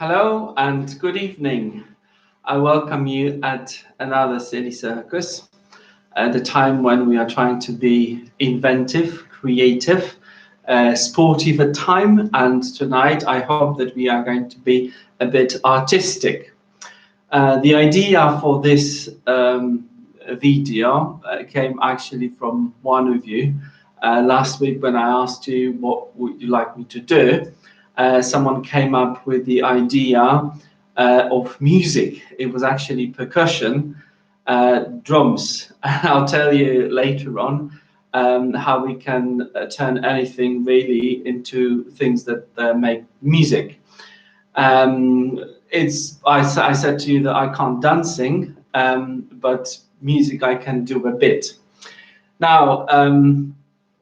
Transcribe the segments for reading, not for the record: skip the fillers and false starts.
Hello and good evening. I welcome you at another Silly Circus, at a time when we are trying to be inventive, creative, sportive at time, and tonight I hope that we are going to be a bit artistic. The idea for this video came actually from one of you. Last week when I asked you what would you like me to do, someone came up with the idea of music. It was actually percussion, drums. I'll tell you later on how we can turn anything really into things that make music. I said to you that I can't dancing, but music I can do a bit. Now,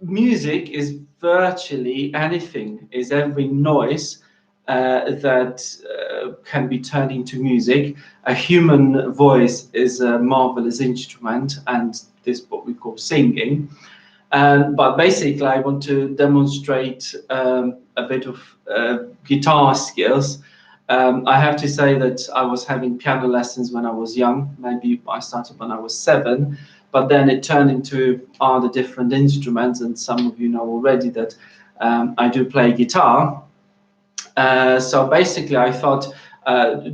music is virtually anything, is every noise that can be turned into music. A human voice is a marvelous instrument, and this is what we call singing. But basically, I want to demonstrate a bit of guitar skills. I have to say that I was having piano lessons when I was young. Maybe I started when I was 7, but then it turned into all the different instruments. And some of you know already that I do play guitar. So basically, I thought,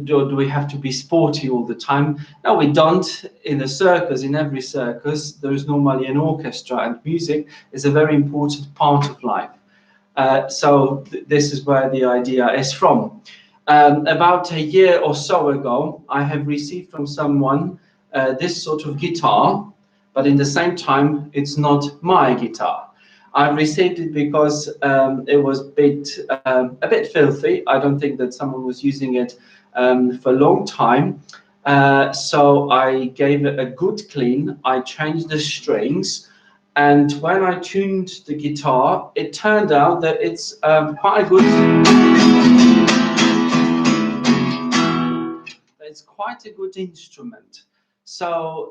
do we have to be sporty all the time? No, we don't. In a circus, in every circus, there is normally an orchestra, and music is a very important part of life. This is where the idea is from. About a year or so ago, I have received from someone this sort of guitar, but in the same time, it's not my guitar. I received it because it was a bit filthy. I don't think that someone was using it for a long time. So I gave it a good clean. I changed the strings. And when I tuned the guitar, it turned out that it's quite a good. It's quite a good instrument. So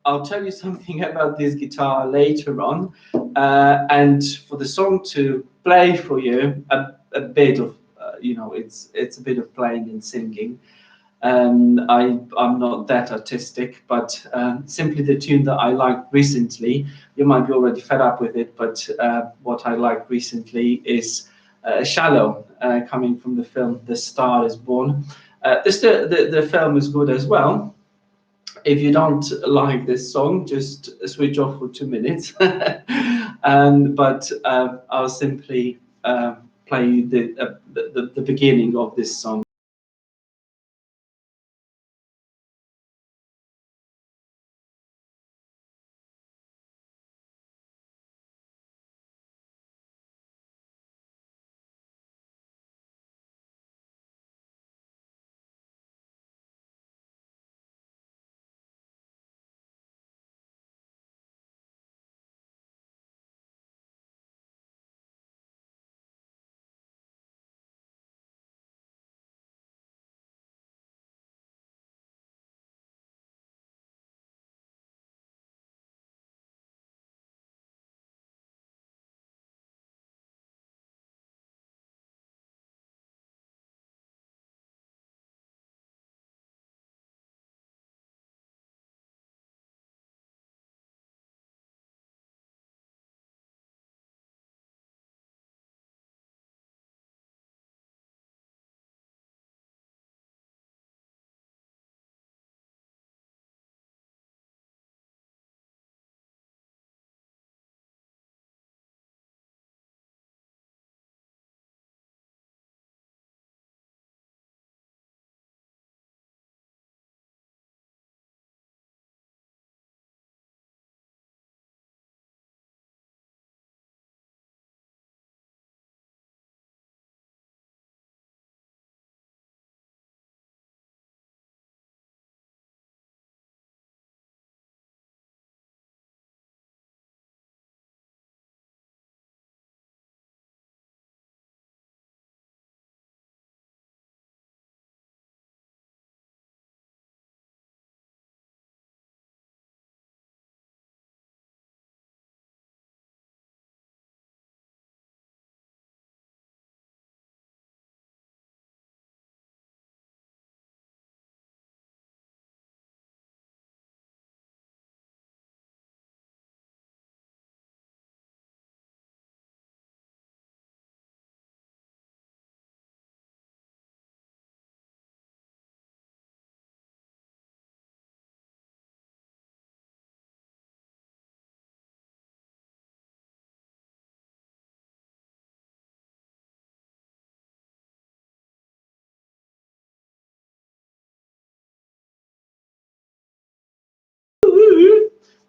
I'll tell you something about this guitar later on. And for the song to play for you, a bit of, it's a bit of playing and singing. I'm not that artistic, but simply the tune that I liked recently, you might be already fed up with it, but what I liked recently is Shallow, coming from the film The Star is Born. The film is good as well. If you don't like this song, just switch off for 2 minutes. But I'll simply play the beginning of this song.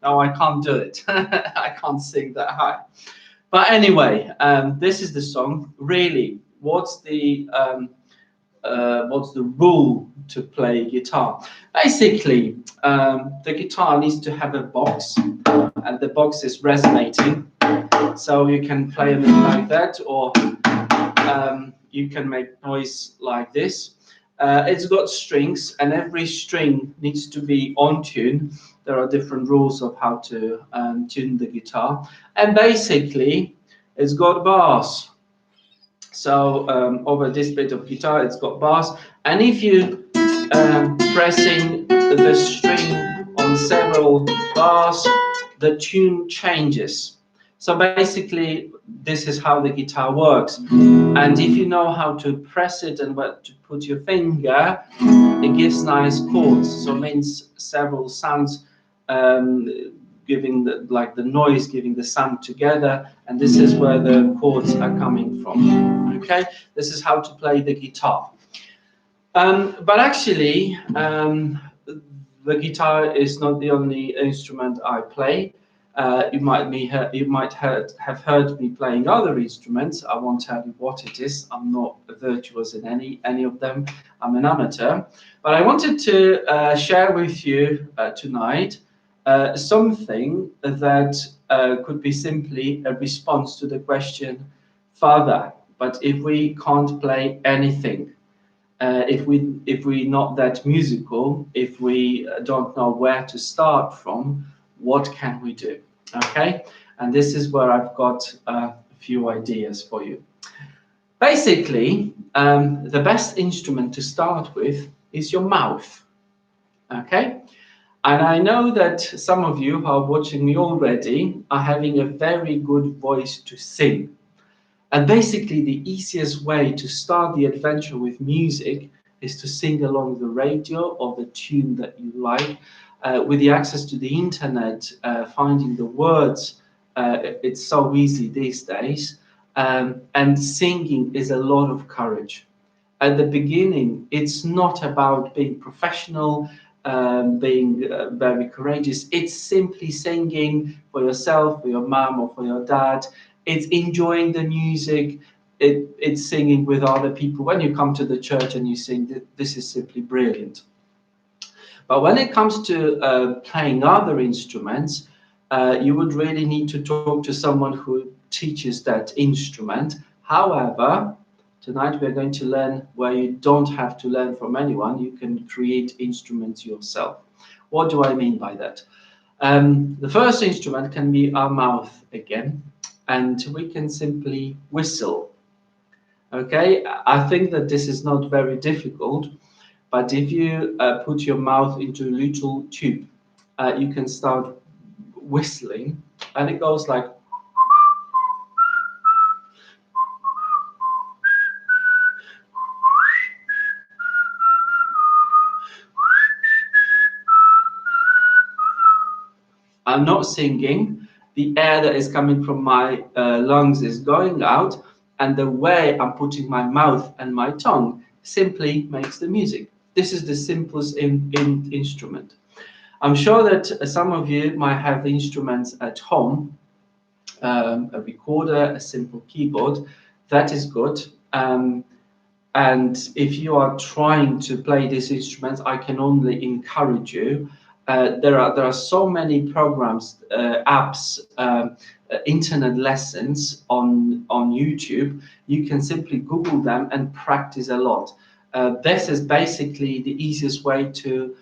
No, I can't do it. I can't sing that high. But anyway, this is the song. Really, what's the rule to play guitar? Basically, the guitar needs to have a box, and the box is resonating. So you can play it like that, or you can make noise like this. It's got strings, and every string needs to be on tune. There are different rules of how to tune the guitar, and basically, it's got bars. So over this bit of guitar, it's got bars, and if you pressing the string on several bars, the tune changes. So basically, this is how the guitar works. And if you know how to press it and where to put your finger, it gives nice chords. So it means several sounds, giving the noise, giving the sound together, and this is where the chords are coming from. Okay, this is how to play the guitar. But actually, the guitar is not the only instrument I play. You might have heard me playing other instruments. I won't tell you what it is. I'm not a virtuoso in any of them. I'm an amateur. But I wanted to share with you tonight something that could be simply a response to the question, Father, but if we can't play anything, if we're not that musical, if we don't know where to start from, what can we do? Okay, and this is where I've got a few ideas for you. Basically, the best instrument to start with is your mouth. Okay, and I know that some of you who are watching me already are having a very good voice to sing. And basically, the easiest way to start the adventure with music is to sing along the radio or the tune that you like. With the access to the internet, finding the words, it's so easy these days. And singing is a lot of courage. At the beginning, it's not about being professional, being very courageous. It's simply singing for yourself, for your mom, or for your dad. It's enjoying the music. It's singing with other people. When you come to the church and you sing, this is simply brilliant. But when it comes to playing other instruments, you would really need to talk to someone who teaches that instrument. However, tonight we're going to learn where you don't have to learn from anyone. You can create instruments yourself. What do I mean by that? The first instrument can be our mouth again, and we can simply whistle. Okay, I think that this is not very difficult, but if you put your mouth into a little tube, you can start whistling, and it goes like. I'm not singing. The air that is coming from my lungs is going out, and the way I'm putting my mouth and my tongue simply makes the music. This is the simplest instrument. I'm sure that some of you might have instruments at home, a recorder, a simple keyboard. That is good. And if you are trying to play these instruments, I can only encourage you. There are so many programs, apps, internet lessons on YouTube. You can simply Google them and practice a lot. This is basically the easiest way to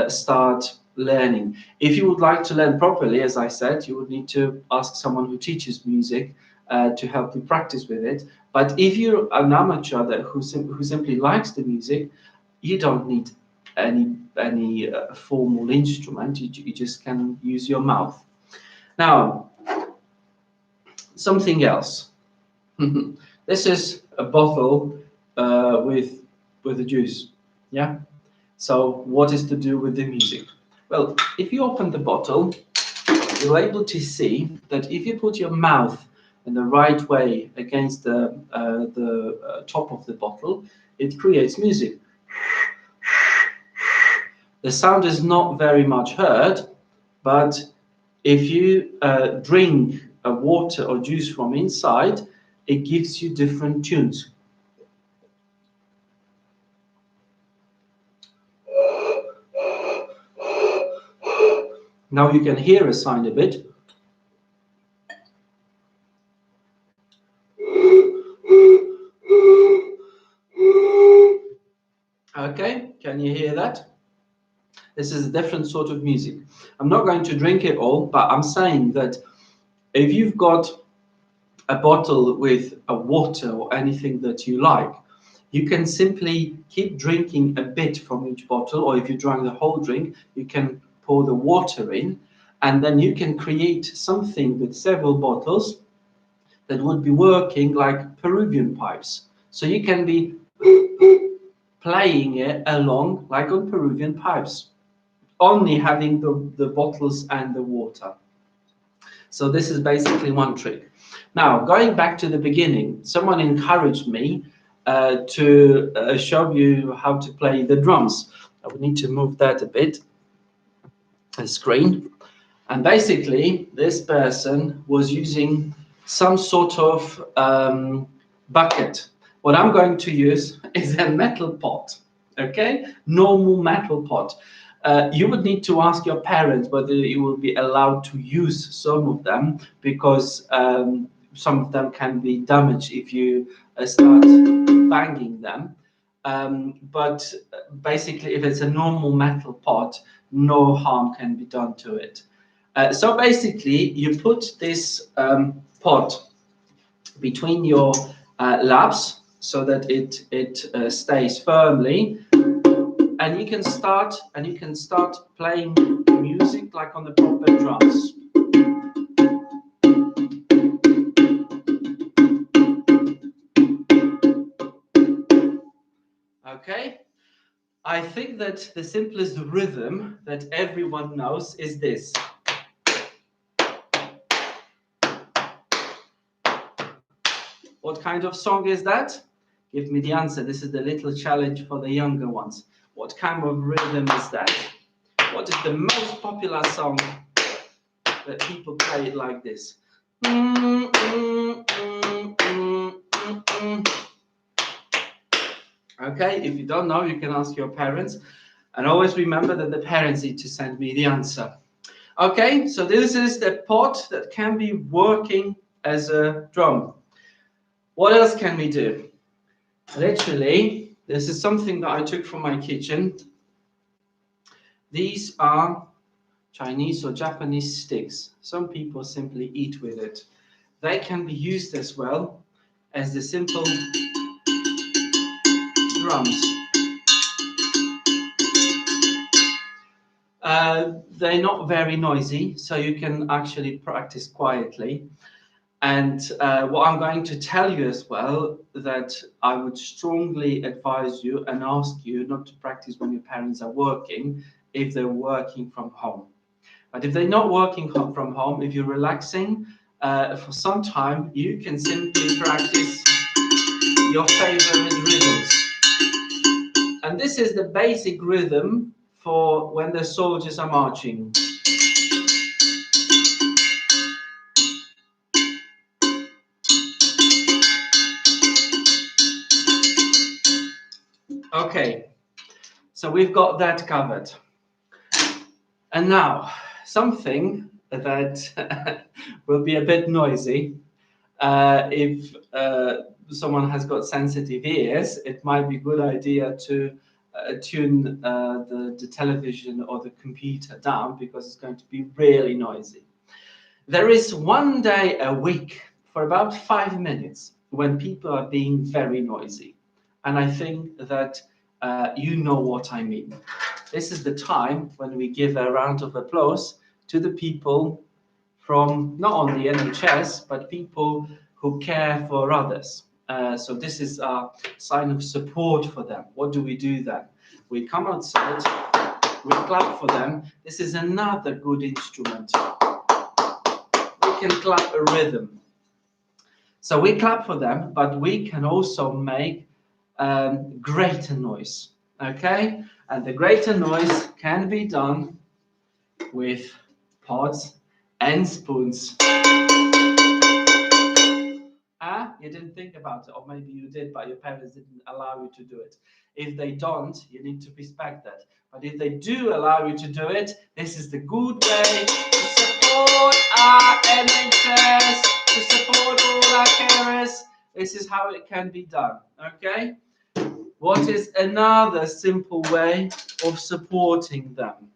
start learning. If you would like to learn properly, as I said, you would need to ask someone who teaches music to help you practice with it. But if you're an amateur who simply likes the music, you don't need any formal instrument. You just can use your mouth. Now, something else. This is a bottle with the juice. Yeah. So what is to do with the music? Well, if you open the bottle, you're able to see that if you put your mouth in the right way against the top of the bottle, it creates music. The sound is not very much heard, but If you drink water or juice from inside, it gives you different tunes. Now you can hear a sound a bit. Okay, can you hear that? This is a different sort of music. I'm not going to drink it all, but I'm saying that if you've got a bottle with a water or anything that you like, you can simply keep drinking a bit from each bottle, or if you drank the whole drink, you can pour the water in, and then you can create something with several bottles that would be working like Peruvian pipes. So you can be playing it along like on Peruvian pipes, only having the bottles and the water. So this is basically one trick. Now, going back to the beginning, someone encouraged me to show you how to play the drums. I would need to move that a bit, the screen. And basically, this person was using some sort of bucket. What I'm going to use is a metal pot, okay? Normal metal pot. You would need to ask your parents whether you will be allowed to use some of them, because some of them can be damaged if you start banging them. But basically, if it's a normal metal pot, no harm can be done to it. So basically, you put this pot between your laps so that it stays firmly, and you can start playing music like on the proper drums. Okay, I think that the simplest rhythm that everyone knows is this. What kind of song is that? Give me the answer. This is the little challenge for the younger ones. What kind of rhythm is that? What is the most popular song that people play it like this? Okay, if you don't know, you can ask your parents. And always remember that the parents need to send me the answer. Okay, so this is the pot that can be working as a drum. What else can we do? Literally, this is something that I took from my kitchen. These are Chinese or Japanese sticks. Some people simply eat with it. They can be used as well as the simple drums. They're not very noisy, so you can actually practice quietly. And what I'm going to tell you as well, that I would strongly advise you and ask you not to practice when your parents are working, if they're working from home. But if they're not working from home, if you're relaxing for some time, you can simply practice your favorite rhythms. And this is the basic rhythm for when the soldiers are marching. Okay, so we've got that covered. And now, something that will be a bit noisy. If someone has got sensitive ears, it might be a good idea to tune the television or the computer down, because it's going to be really noisy. There is one day a week for about 5 minutes when people are being very noisy. And I think that you know what I mean. This is the time when we give a round of applause to the people from not only NHS, but people who care for others. So this is a sign of support for them. What do we do then? We come outside, we clap for them. This is another good instrument. We can clap a rhythm. So we clap for them, but we can also make greater noise. Okay? And the greater noise can be done with pods and spoons. You didn't think about it, or maybe you did, but your parents didn't allow you to do it. If they don't, you need to respect that. But if they do allow you to do it, this is the good way to support our NHS, to support all our carers. This is how it can be done, okay? What is another simple way of supporting them?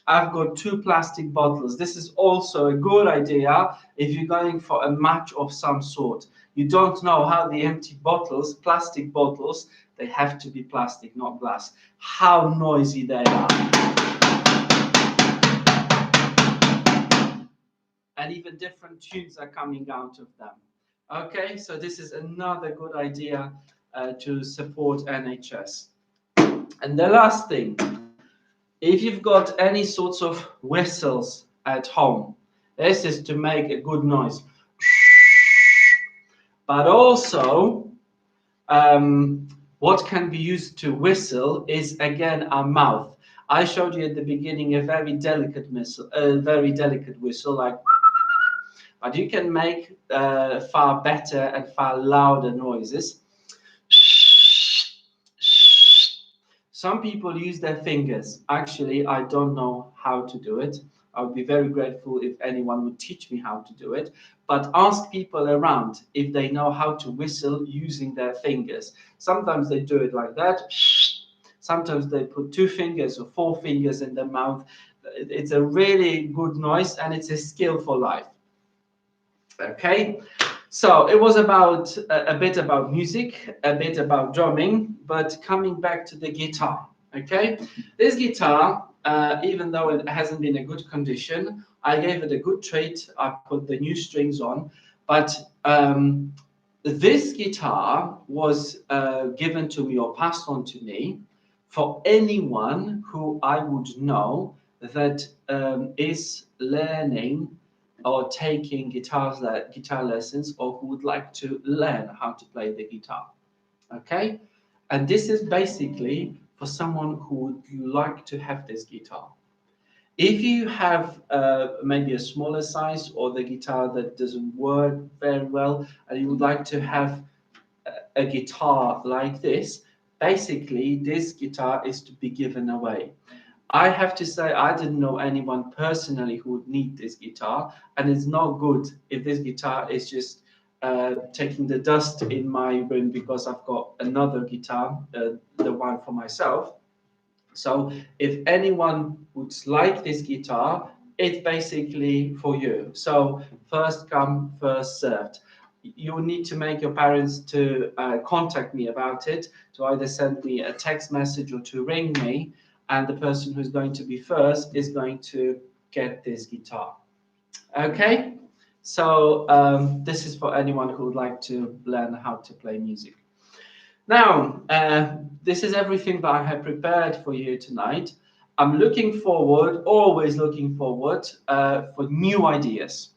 I've got 2 plastic bottles. This is also a good idea if you're going for a match of some sort. You don't know how the empty bottles, plastic bottles, they have to be plastic, not glass, how noisy they are. And even different tunes are coming out of them. Okay, so this is another good idea to support NHS. And the last thing, if you've got any sorts of whistles at home, this is to make a good noise. But also, what can be used to whistle is again our mouth. I showed you at the beginning a very delicate whistle, like. But you can make far better and far louder noises. Some people use their fingers. Actually, I don't know how to do it. I would be very grateful if anyone would teach me how to do it. But ask people around if they know how to whistle using their fingers. Sometimes they do it like that. Sometimes they put 2 fingers or 4 fingers in their mouth. It's a really good noise and it's a skill for life. Okay, so it was about a bit about music, a bit about drumming, but coming back to the guitar. Okay, this guitar, even though it hasn't been in good condition, I gave it a good treat. I put the new strings on, but this guitar was given to me or passed on to me for anyone who I would know that is learning or taking guitar lessons, or who would like to learn how to play the guitar. Okay, and this is basically for someone who would like to have this guitar. If you have maybe a smaller size or the guitar that doesn't work very well, and you would like to have a guitar like this, basically this guitar is to be given away. I have to say, I didn't know anyone personally who would need this guitar, and it's not good if this guitar is just taking the dust in my room because I've got another guitar, the one for myself. So if anyone would like this guitar, it's basically for you. So first come, first served. You need to make your parents to contact me about it, to either send me a text message or to ring me. And the person who's going to be first is going to get this guitar. Okay, so this is for anyone who would like to learn how to play music. Now, this is everything that I have prepared for you tonight. I'm looking forward, always looking forward for new ideas.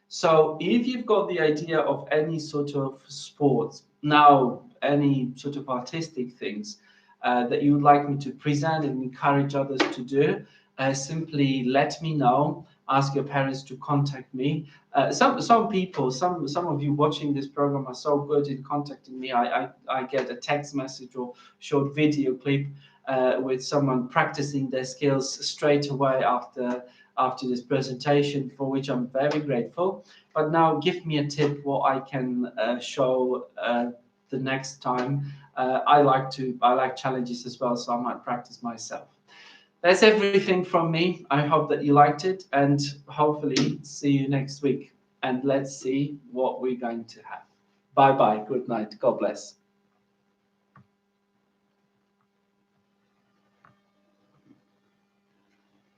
So if you've got the idea of any sort of sports, now any sort of artistic things, that you would like me to present and encourage others to do, simply let me know. Ask your parents to contact me. Some people, some of you watching this program are so good in contacting me. I get a text message or short video clip with someone practicing their skills straight away after this presentation, for which I'm very grateful. But now give me a tip what I can show the next time. I like challenges as well, so I might practice myself. That's everything from me. I hope that you liked it, and hopefully see you next week. And let's see what we're going to have. Bye bye. Good night. God bless.